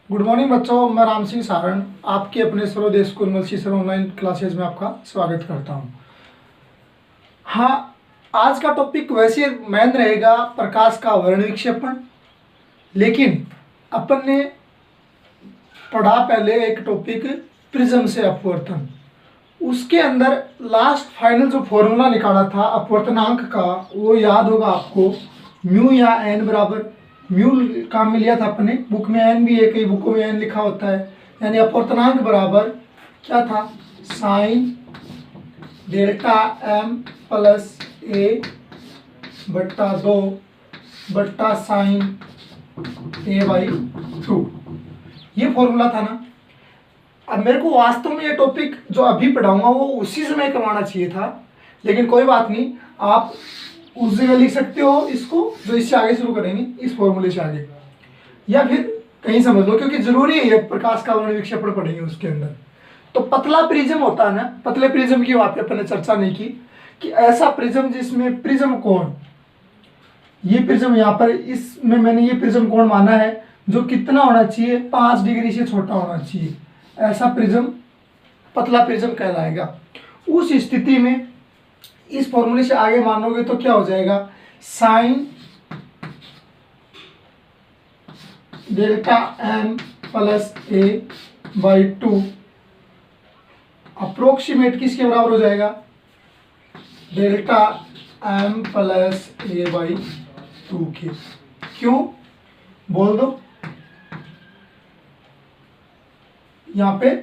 Good morning बच्चों, मैं राम सिंह सारण आपके अपने Sarvodaya school Malsi sir online classes में आपका स्वागत करता हूं। हाँ, आज का टॉपिक वैसे मेन रहेगा प्रकाश का वर्ण विक्षेपण, लेकिन अपन ने पढ़ा पहले एक टॉपिक प्रिज्म से अपवर्तन। उसके अंदर लास्ट फाइनल जो फॉर्मूला निकाला था अपवर्तनांक का वो याद होगा आपको, म्यू या एन बराबर म्यू काम में लिया था अपने, बुक में एन भी है, कई बुकों में एन लिखा होता है, यानी अपवर्तनांक बराबर क्या था, sign delta M plus A बट्टा 2 बट्टा साइन ए बाई 2। ये फॉर्मूला था ना। अब मेरे को वास्तव में ये टॉपिक जो अभी पढ़ाऊंगा वो उसी समय करवाना चाहिए था, लेकिन कोई बात नहीं, आप उस जगह लिख सकते हो इसको जो इससे आगे शुरू करेंगे, इस फॉर्मूले से आगे, या फिर कहीं समझ लो, क्योंकि जरूरी है ये प्रकाश का वर्ण विक्षेपण पढ़ेंगे उसके अंदर। तो पतला प्रिज्म होता है ना, पतले प्रिज्म की वहां पे अपन ने चर्चा नहीं की कि ऐसा प्रिज्म जिसमें प्रिज्म कोण, ये प्रिज्म यहाँ पर इसमें मैंने ये प्रिज्म कोण माना है जो कितना होना चाहिए, 5 डिग्री से छोटा होना चाहिए, ऐसा प्रिज्म पतला प्रिज्म कहलाएगा। उस स्थिति में इस फॉर्मूले से आगे मानोगे तो क्या हो जाएगा, sine delta M plus A by 2 approximate किसके बराबर हो जाएगा, delta M plus A by 2 के। क्यों बोल दो, यहां पे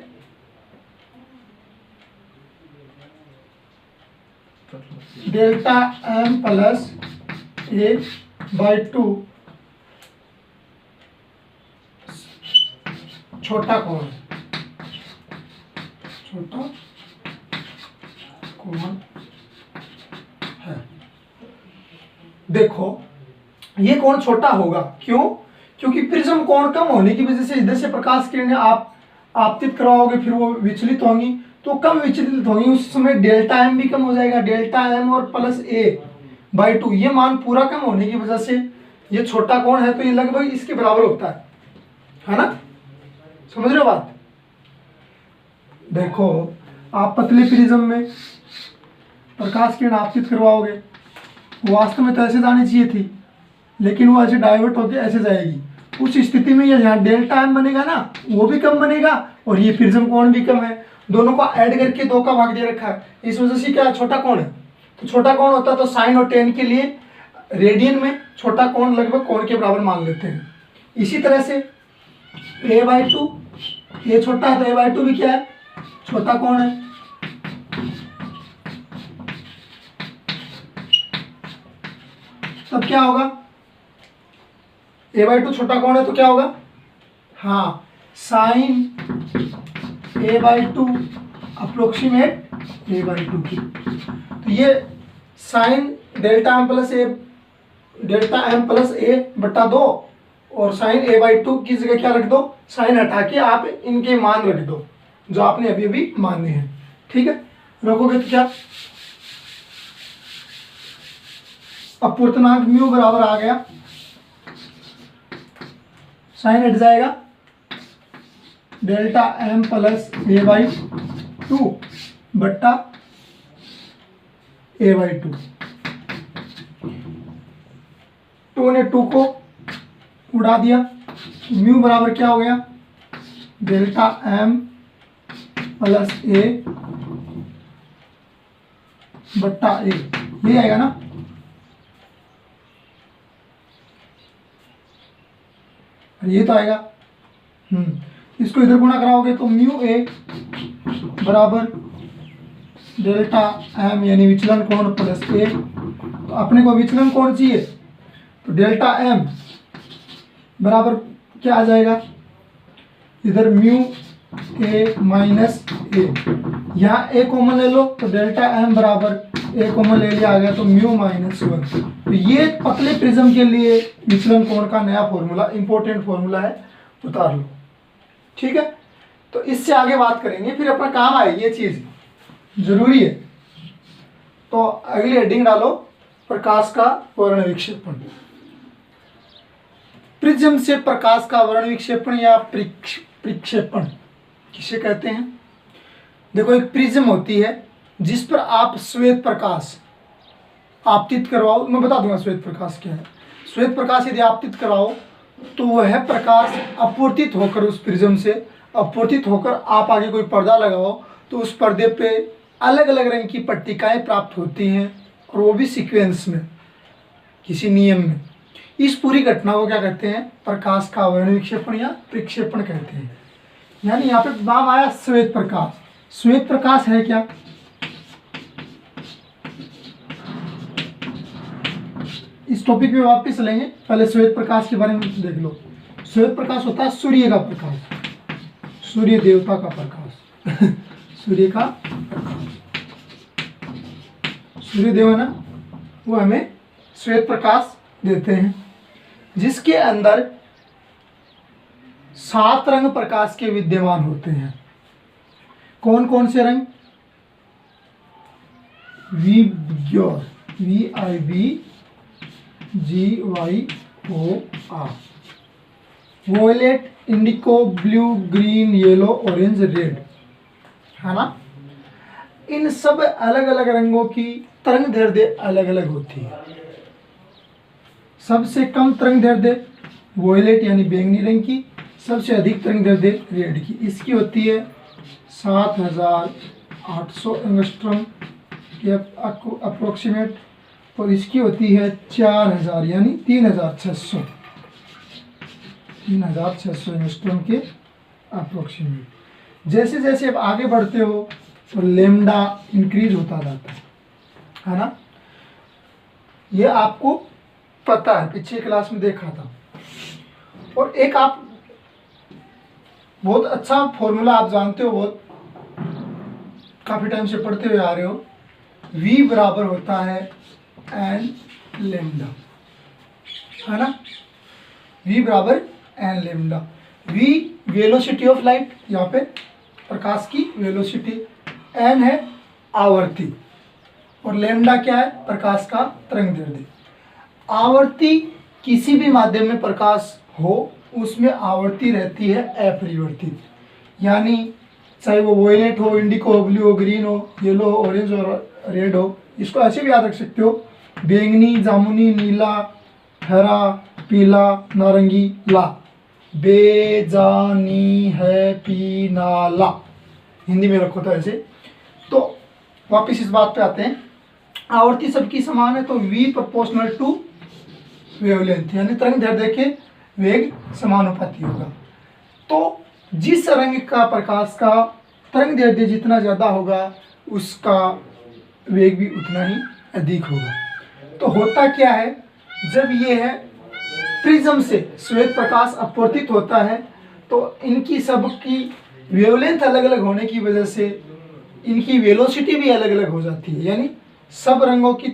delta M plus A by 2 छोटा कोण, छोटा कोण है। देखो ये कोण छोटा होगा, क्यों, क्योंकि प्रिज्म कोण कम होने की वजह से इधर से प्रकाश किरणें आप आपतित करवाओगे, फिर वो विचलित होंगी, तो कम विचलित होंगी, उस समय डेल्टा एम भी कम हो जाएगा, डेल्टा एम और प्लस ए बाई 2 ये मान पूरा कम होने की वजह से ये छोटा कोण है, तो ये लगभग इसके बराबर होता है ना, समझ रहे हो बात। देखो आप पतले प्रिज्म में प्रकाश किरण आपतित करवाओगे, वास्तव में तो ऐसे जानी चाहिए थी, लेकिन वो ऐसे डाइवर्ट होकर ऐसे जाएगी। उस स्थिति में ये यहाँ डेल्टा एम बनेगा ना, वो भी कम बनेगा और ये प्रिज्म कोण भी कम है, दोनों को ऐड करके 2 का भाग दे रखा है, इस वजह से क्या छोटा कोण है। तो छोटा कोण होता है तो साइन और टेन के लिए रेडियन में छोटा कोण लगभग कोण के बराबर मान लेते हैं। इसी तरह से ए बाई 2, ये छोटा है तो ए बाई 2 भी क्या है, छोटा कोण है। तब क्या होगा, ए बाई 2 छोटा कोण है तो क्या होगा, हाँ, sine A by 2 approximate A by 2 की। तो ये sine delta M plus A बट्टा 2 और साइन ए बाई 2 की जगह क्या रख दो, साइन हटा के आप इनके मान रख दो जो आपने अभी अभी माने हैं, ठीक है। रखोगे तो क्या, अपवर्तनांक म्यू बराबर आ गया, साइन हट जाएगा, delta M plus A by 2 बट्टा ए बाई 2, 2 ने 2 को उड़ा दिया, म्यू बराबर क्या हो गया, डेल्टा एम प्लस ए बट्टा ए, ये आएगा ना। ये तो आएगा, इसको इधर गुणा कराओगे तो म्यू ए बराबर डेल्टा एम यानी विचलन कोण प्लस ए, तो अपने को विचलन कोण चाहिए, तो डेल्टा एम बराबर क्या आ जाएगा, इधर म्यू ए माइनस ए, यहाँ ए कॉमन ले लो तो डेल्टा एम बराबर ए कॉमन ले लिया, आ गया तो म्यू माइनस 1। तो ये पतले प्रिज्म के लिए विचलन कोण का नया फॉर्मूला, इंपॉर्टेंट फॉर्मूला है, उतार लो, ठीक है। तो इससे आगे बात करेंगे, फिर अपना काम आएगी, ये चीज जरूरी है। तो अगली हेडिंग डालो, प्रकाश का वर्ण विक्षेपण। प्रिज्म से प्रकाश का वर्ण विक्षेपण या प्रक्षेपण किसे कहते हैं? देखो, एक प्रिज्म होती है जिस पर आप श्वेत प्रकाश आपतित करवाओ। मैं बता दूंगा श्वेत प्रकाश क्या है। श्वेत प्रकाश यदि आपतित कराओ तो वह प्रकाश अपवर्तित होकर उस प्रिज्म से अपवर्तित होकर आप आगे कोई पर्दा लगाओ तो उस पर्दे पे अलग अलग रंग की पट्टिकाएं प्राप्त होती हैं, और वो भी सीक्वेंस में, किसी नियम में। इस पूरी घटना को क्या कहते हैं? प्रकाश का वर्ण विक्षेपण या प्रक्षेपण कहते हैं। यानी यहाँ पे नाम आया श्वेत प्रकाश। श्वेत प्रकाश है क्या? इस टॉपिक पे वापस चलेंगे, पहले श्वेत प्रकाश के बारे में देख लो। श्वेत प्रकाश होता है सूर्य का प्रकाश, सूर्य देवता का प्रकाश सूर्य का प्रकाश, सूर्य देव है ना, वो हमें श्वेत प्रकाश देते हैं, जिसके अंदर 7 रंग प्रकाश के विद्यमान होते हैं। कौन कौन से रंग? VIBGYOR, violet, indigo, blue, green, yellow, orange, red, है ना। इन सब अलग अलग रंगों की तरंग दैर्ध्य अलग अलग होती है। सबसे कम तरंग दैर्ध्य वोयलेट यानी बैंगनी रंग की, सबसे अधिक तरंग दैर्ध्य रेड की। इसकी होती है 7800 एंगस्ट्रॉम के अप्रोक्सीमेट, और इसकी होती है 4000 यानी 3600 एंगस्ट्रॉम के अप्रोक्सीमेट। जैसे जैसे आप आगे बढ़ते हो तो लेमडा इंक्रीज होता जाता है ना। ये आपको पता है, पिछले क्लास में देखा था। और एक आप बहुत अच्छा फॉर्मूला आप जानते हो, बहुत काफी टाइम से पढ़ते हुए आ रहे हो। V बराबर होता है n लेमडा, है ना। V बराबर n lambda. V velocity of light, यहाँ पे प्रकाश की वेलोसिटी, n है आवर्ती, और लेमडा क्या है? प्रकाश का तरंग दैर्ध्य। आवर्ती किसी भी माध्यम में प्रकाश हो उसमें आवर्ती रहती है अपरिवर्तित, यानी चाहे वो वोयलेट हो, इंडिको हो, ब्लू हो, ग्रीन हो, येलो, ऑरेंज और रेड हो। इसको ऐसे भी याद रख सकते हो, बैंगनी, जामुनी, नीला, हरा, पीला, नारंगी, ला, बेजानी है पीनाला, हिंदी में रखो तो ऐसे। तो वापिस इस बात पे आते हैं, आवर्ती सबकी समान है तो V प्रोपोर्शनल टू वेवलेंथ, यानी तरंग दैर्ध्य के वेग समानुपाती होगा। तो जिस रंग का प्रकाश का तरंग दैर्ध्य जितना ज़्यादा होगा उसका वेग भी उतना ही अधिक होगा। तो होता क्या है, जब ये है प्रिज्म से श्वेत प्रकाश अपवर्तित होता है तो इनकी सबकी वेवलेंथ अलग अलग होने की वजह से इनकी वेलोसिटी भी अलग अलग हो जाती है, यानी सब रंगों की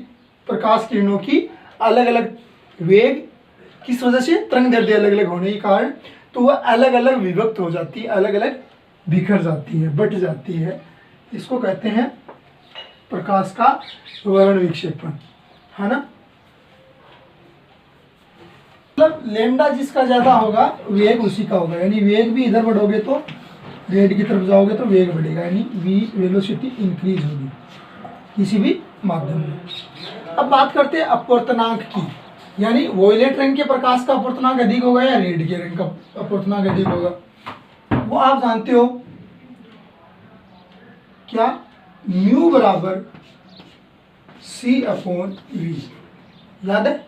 प्रकाश किरणों की अलग अलग वेग, किस वजह से? तरंग दैर्ध्य अलग अलग होने के कारण। तो वह अलग अलग विभक्त हो जाती है, अलग अलग बिखर जाती है, बट जाती है। इसको कहते हैं प्रकाश का वर्ण विक्षेपण, है ना। मतलब लेमडा जिसका ज्यादा होगा वेग उसी का होगा, यानी वेग भी इधर बढ़ोगे तो रेड की तरफ जाओगे तो वेग बढ़ेगा, यानी वेलोसिटी इंक्रीज होगी किसी भी माध्यम में। अब बात करते हैं अपवर्तनांक की, यानी वोयलेट रंग के प्रकाश का अपवर्तनांक अधिक होगा या रेड के रंग का अपवर्तनांक अधिक होगा, वो आप जानते हो क्या? म्यू बराबर C/V, याद है?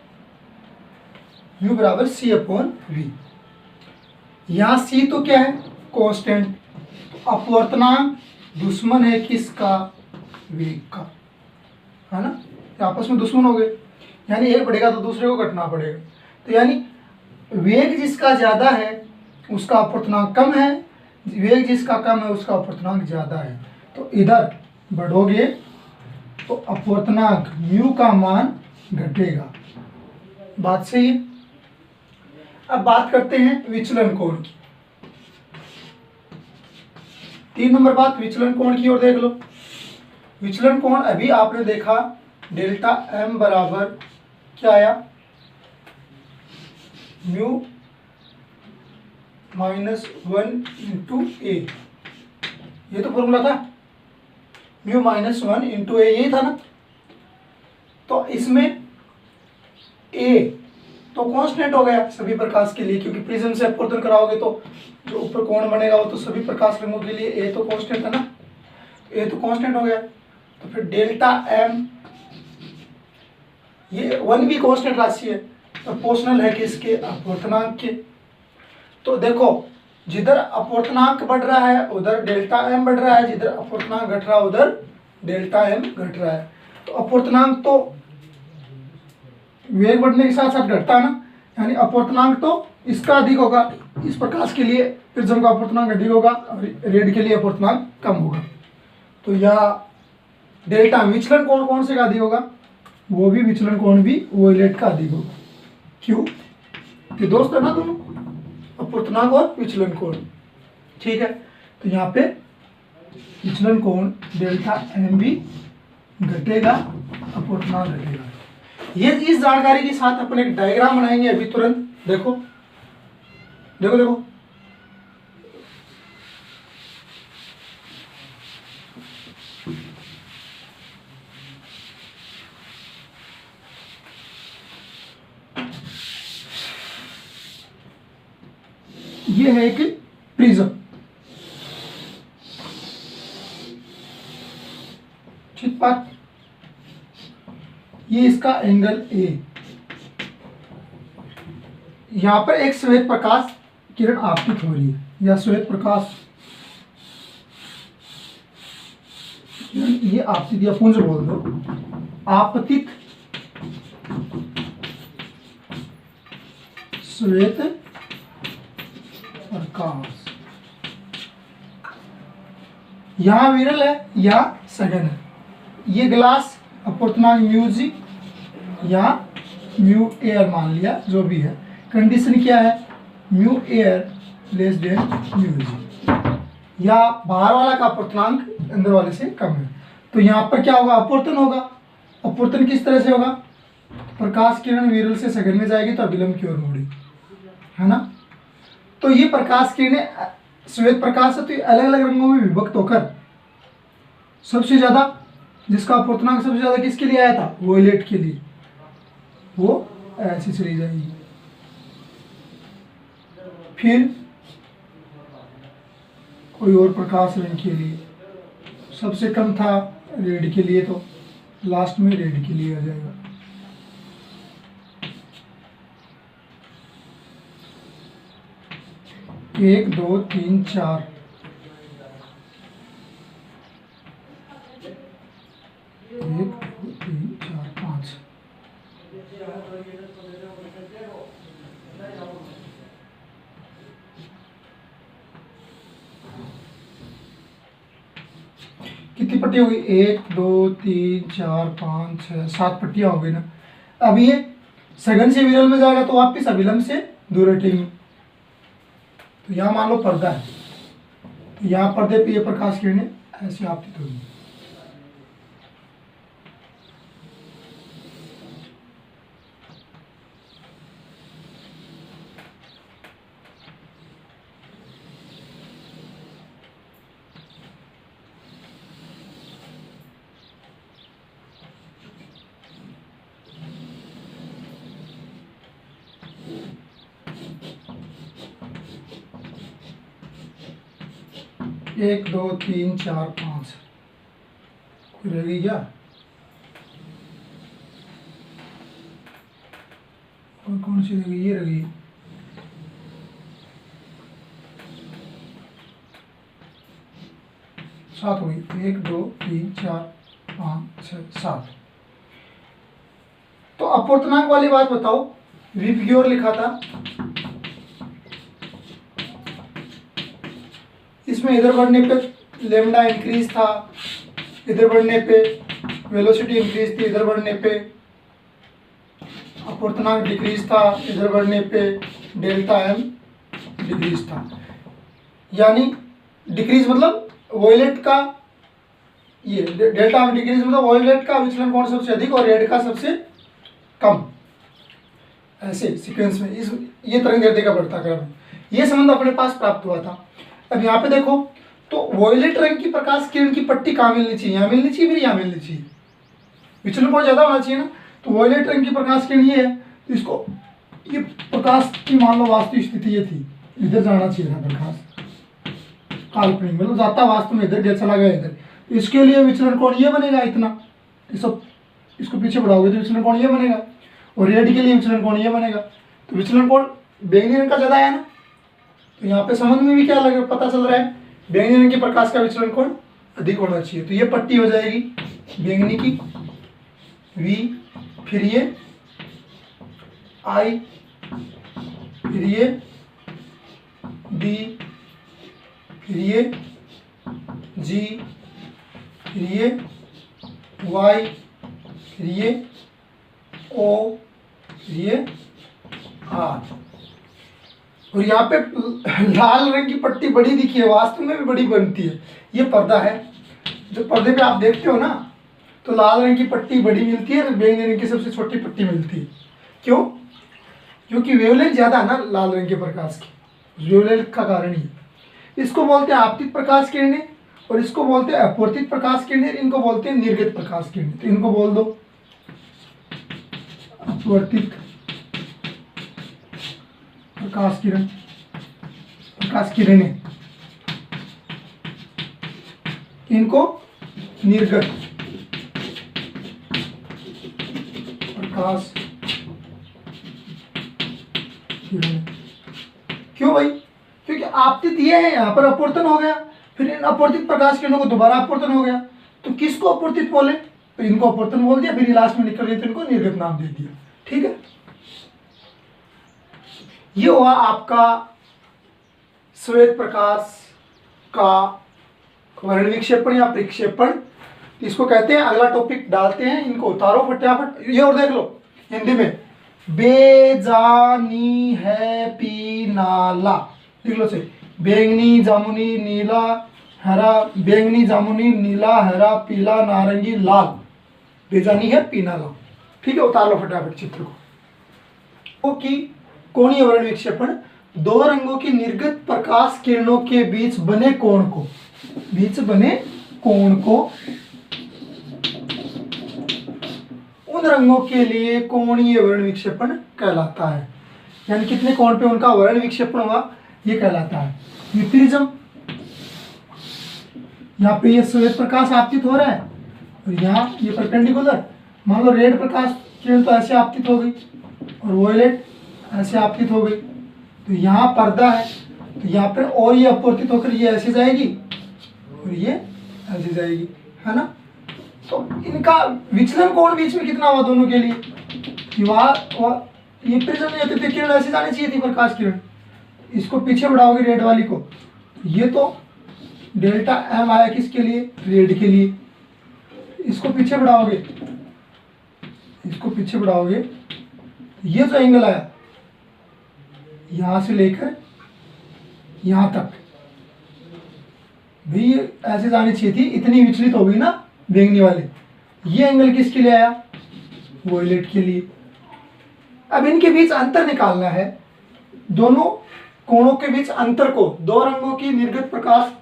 म्यू बराबर C/V। यहाँ C तो क्या है? कांस्टेंट। अपवर्तनांक दुश्मन है किसका? वेग का, है ना। आपस में दुश्मन हो गए, यानी एक बढ़ेगा तो दूसरे को घटना पड़ेगा। तो यानी वेग जिसका ज्यादा है उसका अपवर्तनांक कम है, वेग जिसका कम है उसका अपवर्तनांक ज्यादा है। तो इधर बढ़ोगे तो अपवर्तनांक म्यू का मान घटेगा। बात सही है। अब बात करते हैं विचलन कोण की। 3 नंबर बात विचलन कोण की ओर देख लो। विचलन कोण अभी आपने देखा डेल्टा m बराबर क्या आया? म्यू -1 इंटू ए, ये तो फॉर्मूला था, म्यू -1 इंटू ए, यही था ना। तो इसमें ए तो कांस्टेंट हो गया सभी प्रकाश के लिए, क्योंकि प्रिज्म से अपवर्तन कराओगे तो जो ऊपर कोण बनेगा वो तो सभी प्रकाश रंगों के लिए ए तो कांस्टेंट है ना, ए तो कांस्टेंट हो गया। तो फिर डेल्टा एम, ये 1 भी कांस्टेंट राशि है, प्रोपोर्शनल है किसके, अपवर्तनांक के। तो देखो जिधर अपवर्तनांक बढ़ रहा है उधर डेल्टा एम बढ़ रहा है, जिधर अपवर्तनांक घट रहा है उधर डेल्टा एम घट रहा है। तो अपवर्तनांक तो वेग बढ़ने के साथ साथ घटता है ना, यानी अपवर्तनांक तो इसका अधिक होगा, इस प्रकाश के लिए प्रिज्म का अपवर्तनांक अधिक होगा और रेड के लिए अपवर्तनांक कम होगा। तो यह डेल्टा विचलन कोण कौन से का अधिक होगा, वो भी विचलन कोण भी वोयलेट का अधिक होगा। क्यों, ये दोस्त है ना दोनों, अपवर्तनांक और विचलन कोण, ठीक है। तो यहाँ पे विचलन कोण डेल्टा एम भी घटेगा, अपवर्तनांक घटेगा। ये इस जानकारी के साथ अपन एक डायग्राम बनाएंगे अभी तुरंत, देखो देखो देखो, ये है एक प्रिज्म, ठीक बात। ये इसका एंगल ए, यहां पर एक श्वेत प्रकाश किरण आपतित हो रही है, या श्वेत प्रकाश किरण, ये आपतित या पुंज बोल दो, आपतित श्वेत प्रकाश, यहां विरल है या सघन है। ये ग्लास अपवर्तनांक म्यू जी या म्यू एयर मान लिया, जो भी है, कंडीशन क्या है, mu air less than mu G, या बाहर वाला का अपवर्तनांक अंदर वाले से कम है। तो यहाँ पर क्या होगा, अपवर्तन होगा। अपवर्तन किस तरह से होगा, प्रकाश किरण विरल से सघन में जाएगी तो अभिलंब की ओर मुड़ेगी, है ना। तो ये प्रकाश किरणें श्वेत प्रकाश है, तो ये अलग अलग रंगों में विभक्त होकर सबसे ज्यादा, जिसका अपवर्तनांक सबसे ज्यादा किसके लिए आया था, वोयलेट के लिए, वो ऐसे चली जाएगी। फिर कोई और प्रकाश रंग के लिए सबसे कम था रेड के लिए, तो लास्ट में रेड के लिए आ जाएगा। 1 2 3 4, 1 2 3 4 5, कितनी पट्टी होगी, 1 2 3 4 5 6 7 पट्टियां हो गई ना। अब ये सघन से विरल में जाएगा तो वापिस अभिलंब से दूर हटेंगे। तो यहाँ मान लो पर्दा है, तो यहाँ पर्दे पे ये प्रकाश किरणें ऐसे आपतित होगी। एक 2 3 4 5, कोई रह गई क्या, और कौन सी रह गई, ये रह गई। सात हो गई, 1 2 3 4 5 6 7। तो अपवर्तनांक वाली बात बताओ, विप की ओर लिखा था, इसमें इधर बढ़ने पे लेमडा इंक्रीज था, इधर बढ़ने पे वेलोसिटी इंक्रीज थी, इधर बढ़ने पे अपवर्तनांक डिक्रीज था, इधर बढ़ने पे डेल्टा एम डिक्रीज था। यानी डिक्रीज मतलब वोयलेट का, ये डेल्टा एम डिक्रीज मतलब वोयलेट का विचलन कोण सबसे अधिक और रेड का सबसे कम, ऐसे सीक्वेंस में इस ये तरंग दैर्ध्य का बढ़ता क्रम। ये संबंध अपने पास प्राप्त हुआ था। अब यहाँ पे देखो तो वॉयलेट रंग की प्रकाश किरण की पट्टी कहाँ मिलनी चाहिए, यहाँ मिलनी चाहिए, फिर यहाँ मिलनी चाहिए, विचलन कोण ज़्यादा होना चाहिए ना। तो वॉयलेट रंग की प्रकाश किरण ये है, तो इसको ये प्रकाश की मान लो वास्तविक स्थिति ये थी, इधर जाना चाहिए था प्रकाश, काल्पनिक मतलब जाता वास्तव में इधर, चला गया इधर। तो इसके लिए विचलन कोण ये बनेगा इतना, इसको पीछे बढ़ाओगे तो विचलन कोण ये बनेगा, और रेड के लिए विचलन कोण ये बनेगा। तो विचलन कोण बैंगनी रंग का ज़्यादा है ना, तो यहाँ पे संबंध में भी क्या लगे पता चल रहा है, बैंगनी रंग के प्रकाश का विचलन कोण अधिक होना चाहिए। तो ये पट्टी हो जाएगी बैंगनी की V, फिर ये I, फिर ये D, फिर ये G, फिर ये Y, फिर ये O, फिर ये R। और यहाँ पे लाल रंग की पट्टी बड़ी दिखी है, वास्तव में भी बड़ी बनती है। ये पर्दा है, जो पर्दे पे आप देखते हो ना, तो लाल रंग की पट्टी बड़ी मिलती है और बैंगनी रंग की सबसे छोटी पट्टी मिलती है। क्यों? क्योंकि वेवलेंथ ज़्यादा है ना लाल रंग के प्रकाश की, वेवलेंथ का कारण ही। इसको बोलते हैं आपतित प्रकाश किरणें, और इसको बोलते हैं अपवर्तित प्रकाश किरणें, इनको बोलते हैं निर्गत प्रकाश किरणें। तो इनको बोल दो अपवर्तित प्रकाश किरण, प्रकाश किरणें, इनको निर्गत प्रकाश किरणें। क्यों भाई? क्योंकि आपतित ये है, यहाँ पर अपवर्तन हो गया, फिर इन अपवर्तित प्रकाश किरणों को दोबारा अपवर्तन हो गया, तो किसको अपवर्तित बोले? तो इनको अपवर्तन बोल दिया, फिर लास्ट में निकल गई तो इनको निर्गत नाम दे दिया। ठीक है, ये हुआ आपका श्वेत प्रकाश का वर्ण विक्षेपण या प्रक्षेपण, इसको कहते हैं। अगला टॉपिक डालते हैं, इनको उतारो फटाफट। ये और देख लो हिंदी में, बेजानी है पीनाला, लिख लो से, बैंगनी जामुनी नीला हरा, बैंगनी जामुनी नीला हरा पीला नारंगी लाल, बेजानी है पीनाला। ठीक है, उतार लो फटाफट चित्र को। कि कोणीय वर्ण विक्षेपण दो रंगों की निर्गत प्रकाश किरणों के बीच बने कोण को, उन रंगों के लिए कोणीय वर्ण विक्षेपण कहलाता है। यानी कितने कोण पे उनका वर्ण विक्षेपण हुआ, ये कहलाता है। ये प्रिज्म, यहाँ पे ये श्वेत प्रकाश आपतित हो रहा है, और यहाँ ये परपेंडिकुलर, मान लो रेड प्रकाश किरण तो ऐसे आपतित हो गई, और वॉयलेट ऐसे आपतित हो गई, तो यहाँ पर्दा है, तो यहाँ पर और ये अपवर्तित होकर ये ऐसे जाएगी और ये ऐसे जाएगी, है ना। तो इनका विचलन कोण बीच में कितना हुआ दोनों के लिए, ये प्रिज्म नहीं होती थी, किरण ऐसे जानी चाहिए थी प्रकाश किरण, इसको पीछे बढ़ाओगे रेड वाली को, ये तो डेल्टा एम आया किसके लिए, रेड के लिए। इसको पीछे बढ़ाओगे, ये जो एंगल आया यहां से लेकर यहां तक, भाई ये ऐसे जानी चाहिए थी, इतनी विचलित हो गई ना बैंगनी वाले। ये एंगल किसके लिए आया, वॉयलेट के लिए। अब इनके बीच अंतर निकालना है, दोनों कोणों के बीच अंतर को, दो रंगों की निर्गत प्रकाश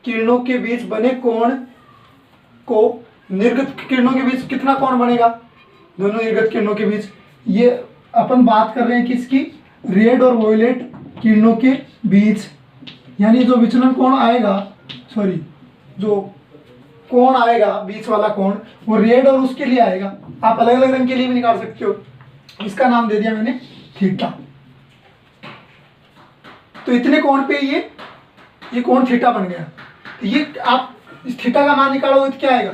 किरणों के बीच बने कोण को, निर्गत किरणों के बीच कितना कोण बनेगा, दोनों निर्गत किरणों के बीच। ये अपन बात कर रहे हैं किसकी, रेड और वॉयलेट किरणों के बीच। यानी जो विचलन कोण आएगा, सॉरी जो कोण आएगा बीच वाला कोण, वो रेड और उसके लिए आएगा। आप अलग अलग रंग के लिए भी निकाल सकते हो, इसका नाम दे दिया मैंने थीटा। तो इतने कोण पे ये कोण थीटा बन गया। ये आप इस थीटा का मान निकालोगे तो क्या आएगा,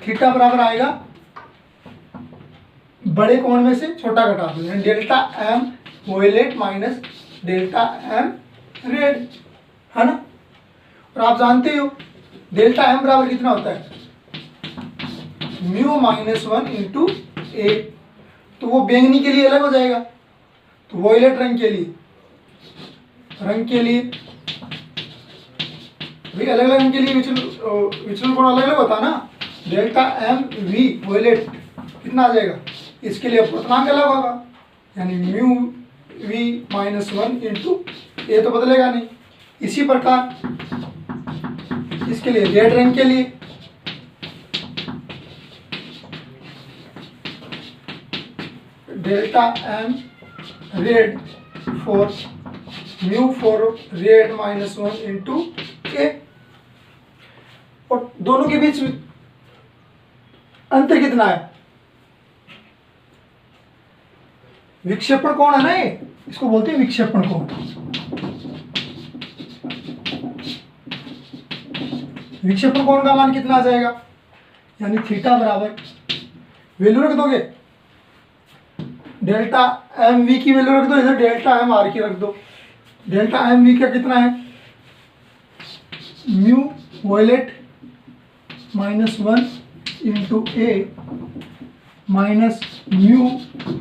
थीटा बराबर आएगा बड़े कोण में से छोटा घटा दो, यानी delta M violet minus delta M red, है ना। और आप जानते हो डेल्टा एम बराबर कितना होता है, म्यू माइनस 1 इंटू ए। तो वो बैंगनी के लिए अलग हो जाएगा, तो वॉयलेट रंग के लिए भाई अलग अलग रंग के लिए विचलन कोण अलग अलग होता है ना। डेल्टा एम वी वॉयलेट कितना आ जाएगा, इसके लिए अपवर्तनांक अलग होगा, यानी म्यू वी माइनस 1 इंटू ये तो बदलेगा नहीं। इसी प्रकार इसके लिए रेड रंग के लिए delta M red for mu for red -1 into A, और दोनों के बीच अंतर कितना है? विक्षेपण कोण है ना ये, इसको बोलते हैं विक्षेपण कोण। विक्षेपण कोण का मान कितना आ जाएगा? यानी थीटा बराबर वैल्यू रख दोगे, डेल्टा एम वी की वैल्यू रख दो, इधर डेल्टा एम आर की रख दो। डेल्टा एम वी का कितना है? Mu violet -1 into A minus mu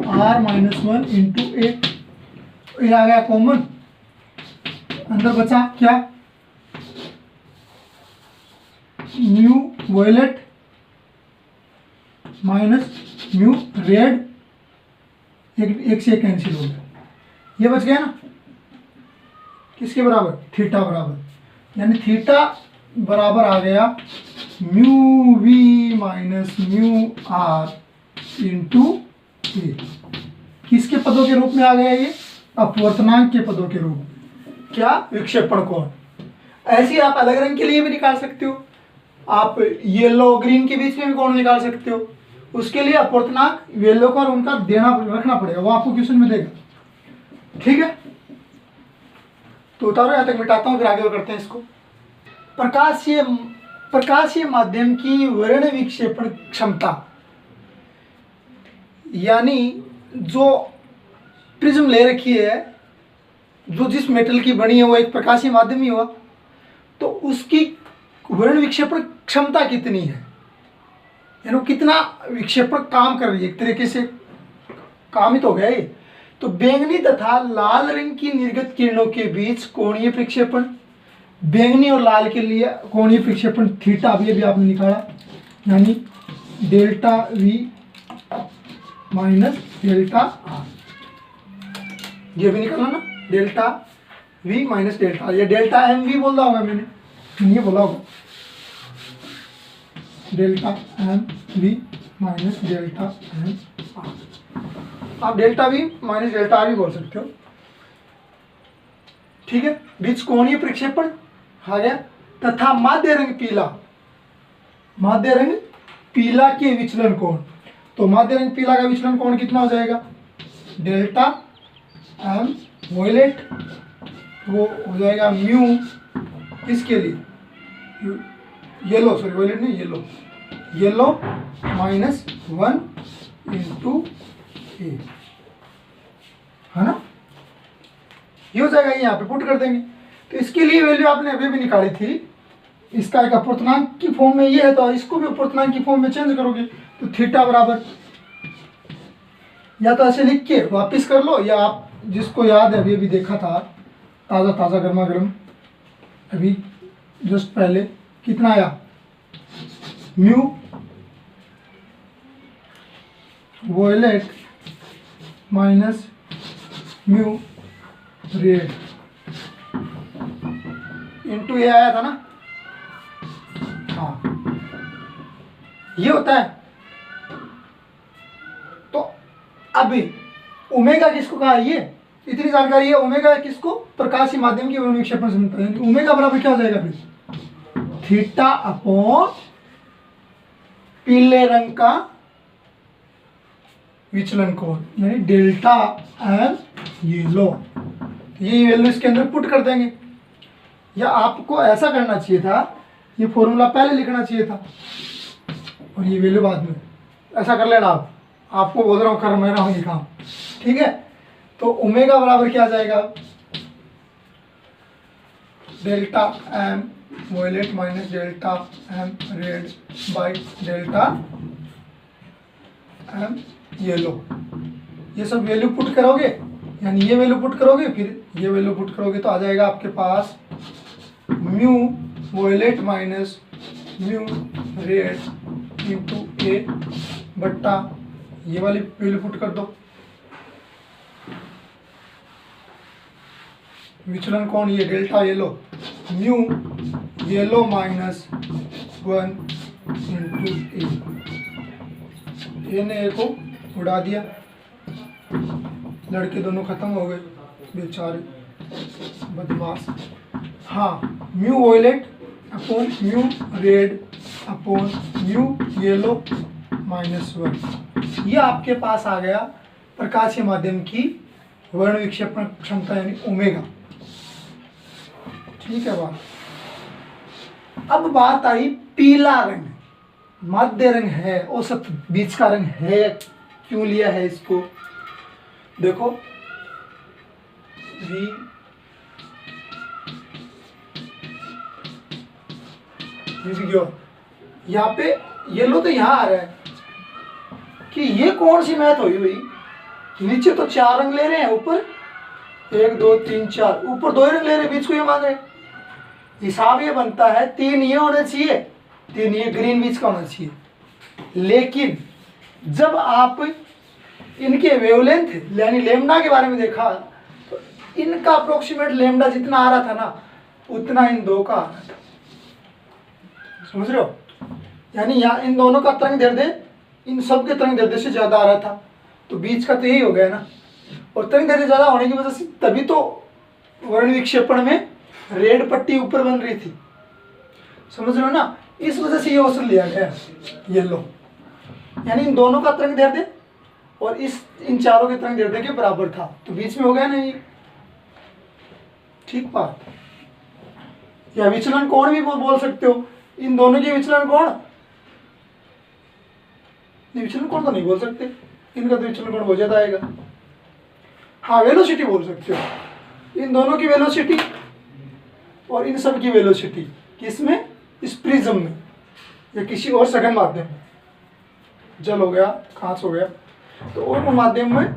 R -1 into A. ये आ गया कॉमन, अंदर बचा क्या? Mu violet minus mu red, एक से एक कैंसिल हो गया, ये बच गया ना। किसके बराबर? थीटा बराबर, यानी थीटा बराबर आ गया mu V minus mu R into A. किसके पदों के रूप में आ गया ये? अपवर्तनांक के पदों के रूप में। क्या? विक्षेपण कोण। ऐसे ही आप अलग रंग के लिए भी निकाल सकते हो, आप येलो ग्रीन के बीच में भी कोण निकाल सकते हो। उसके लिए अपवर्तनांक येलो का और उनका देना रखना पड़ेगा, वो आपको क्वेश्चन में देगा। ठीक है, तो उतारो, यहाँ तक मिटाता हूँ, फिर आगे करते हैं इसको। प्रकाशीय माध्यम की वर्ण विक्षेपण क्षमता, यानी जो प्रिज्म ले रखी है, जो जिस मेटल की बनी है वो एक प्रकाशीय माध्यम ही हुआ, तो उसकी वर्ण विक्षेपण क्षमता कितनी है, यानी कितना विक्षेपण काम कर रही है। एक तरीके से काम ही तो हो गया ये। तो बैंगनी तथा लाल रंग की निर्गत किरणों के बीच कोणीय प्रक्षेपण, बैंगनी और लाल के लिए कोणीय प्रक्षेपण थीटा भी आपने निकाला, यानी delta V minus delta R, ये भी निकाला ना, डेल्टा वी माइनस डेल्टा, ये डेल्टा एम वी बोला होगा मैंने, ये बोला होगा delta M V minus delta M R. आप delta V minus delta R भी बोल सकते हो। ठीक है, बीच कोणीय प्रक्षेपण आ गया, तथा माध्य रंग पीला, माध्य रंग पीला के विचलन कोण। तो माध्य रंग पीला का विचलन कोण कितना हो जाएगा? डेल्टा एम वॉयलेट, वो हो जाएगा म्यू, इसके लिए येलो, सॉरी वॉयलेट नहीं, येलो, येलो -1 इंटू ए, है ना। ये हो जाएगा, यहाँ पे पुट कर देंगे। तो इसके लिए वैल्यू आपने अभी भी निकाली थी, इसका एक अपवर्तनांक की फॉर्म में ये है, तो इसको भी अपवर्तनांक की फॉर्म में चेंज करोगे तो थीटा बराबर, या तो ऐसे लिख के वापिस कर लो, या आप जिसको याद है अभी देखा था, ताज़ा ताज़ा गर्मा गर्म अभी जस्ट पहले, कितना आया? Mu violet minus mu red into ये आया था ना। हाँ, ये होता है। तो अभी ओमेगा किसको कहा? ये इतनी जानकारी है। ओमेगा किसको? प्रकाशीय माध्यम की वर्ण विक्षेपण क्षमता, यानी ओमेगा बराबर क्या हो जाएगा फिर? थीटा अपॉन पीले रंग का विचलन कोण, यानी डेल्टा एम येलो। ये वैल्यू इसके अंदर पुट कर देंगे, या आपको ऐसा करना चाहिए था, ये फॉर्मूला पहले लिखना चाहिए था और ये वैल्यू बाद में। ऐसा कर लेना आप, आपको बोल रहा हूँ, कर मैं रहा हूँ ये काम। ठीक है, तो ओमेगा बराबर क्या आ जाएगा? Delta M violet minus delta M red by delta M yellow. ये सब वैल्यू पुट करोगे, यानी ये वैल्यू पुट करोगे, फिर ये वैल्यू पुट करोगे, तो आ जाएगा आपके पास mu violet minus mu red into A बट्टा ये वाली वैल्यू पुट कर दो, विचलन कोण ये delta yellow, mu yellow minus 1 into A ने ए को उड़ा दिया, लड़के दोनों खत्म हो गए बेचारे बदमाश। हाँ, mu violet upon mu red upon mu yellow minus 1, ये आपके पास आ गया प्रकाशीय माध्यम की वर्ण विक्षेपण क्षमता यानी ओमेगा। ठीक है बात। अब बात आई पीला रंग, मध्य रंग है, औसत बीच का रंग है, क्यों लिया है इसको? देखो V यहाँ पे येलो तो यहाँ आ रहा है कि ये कौन सी मैथ हुई भाई? नीचे तो 4 रंग ले रहे हैं, ऊपर 1 2 3 4, ऊपर 2 रंग ले रहे हैं, बीच को ये मांग रहे हैं। हिसाब ये बनता है 3 ये होना चाहिए, 3 ये ग्रीन बीच का होना चाहिए। लेकिन जब आप इनके वेवलेंथ यानी लेमडा के बारे में देखा तो इनका अप्रोक्सीमेट लेमडा जितना आ रहा था ना, उतना इन दो का आ रहा था। समझ रहे हो? यानी यहाँ इन दोनों का तरंग दैर्ध्य इन सब के तरंग दैर्ध्य से ज्यादा आ रहा था, तो बीच का तो यही हो गया ना। और तरंग दैर्ध्य ज्यादा होने की वजह से तभी तो वर्ण विक्षेपण में रेड पट्टी ऊपर बन रही थी। समझ रहे हो ना? इस वजह से ये औसत लिया गया येलो, यानी इन दोनों का तरंग दैर्ध्य और इन चारों के तरंग दैर्ध्य के बराबर था, तो बीच में हो गया ना ये। ठीक बात। या विचलन कोण भी बोल सकते हो, इन दोनों के विचलन कोण, विचलन कोण तो नहीं बोल सकते, इनका तो विचलन कोण बहुत ज्यादा आएगा। हाँ, वेलोसिटी बोल सकते हो, इन दोनों की वेलोसिटी और इन सब की वेलोसिटी किसमें? इस प्रिज्म में या किसी और सघन माध्यम में, जल हो गया, कांच हो गया, तो और माध्यम में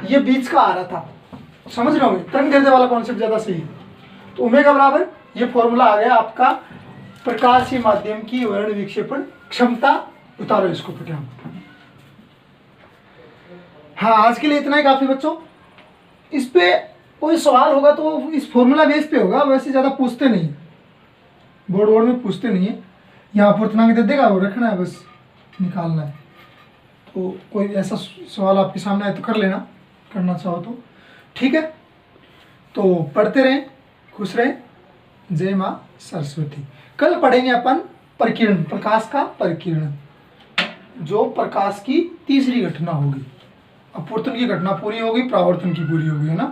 ये बीच का आ रहा था। समझ रहे होंगे? तरंग दैर्ध्य वाला कॉन्सेप्ट ज्यादा सही है। तो ओमेगा बराबर ये फॉर्मूला आ गया आपका प्रकाशीय माध्यम की वर्ण विक्षेपण क्षमता। उतारो इसको बेटा। हाँ, आज के लिए इतना ही काफी बच्चों। इस पे कोई सवाल होगा तो इस फॉर्मूला बेस पे होगा, वैसे ज्यादा पूछते नहीं, बोर्ड में पूछते नहीं है। यहाँ पूर्णांक दे देगा, वो रखना है, बस निकालना है। तो कोई ऐसा सवाल आपके सामने आए तो कर लेना, करना चाहो तो। ठीक है, तो पढ़ते रहें, खुश रहें। जय माँ सरस्वती। कल पढ़ेंगे अपन परिकिरण, प्रकाश का परिकिरण, जो प्रकाश की तीसरी घटना होगी। अपवर्तन की घटना पूरी होगी, परावर्तन की पूरी होगी, है ना।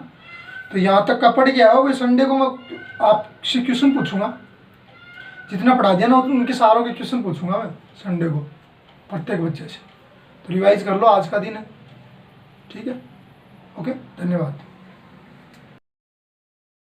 तो यहाँ तक का पढ़ गया हो। संडे को मैं आपसे क्वेश्चन पूछूंगा, जितना पढ़ा दिया ना उनके सारों के क्वेश्चन पूछूंगा मैं संडे को प्रत्येक बच्चे से। तो रिवाइज कर लो, आज का दिन है। ठीक है, ओके, धन्यवाद।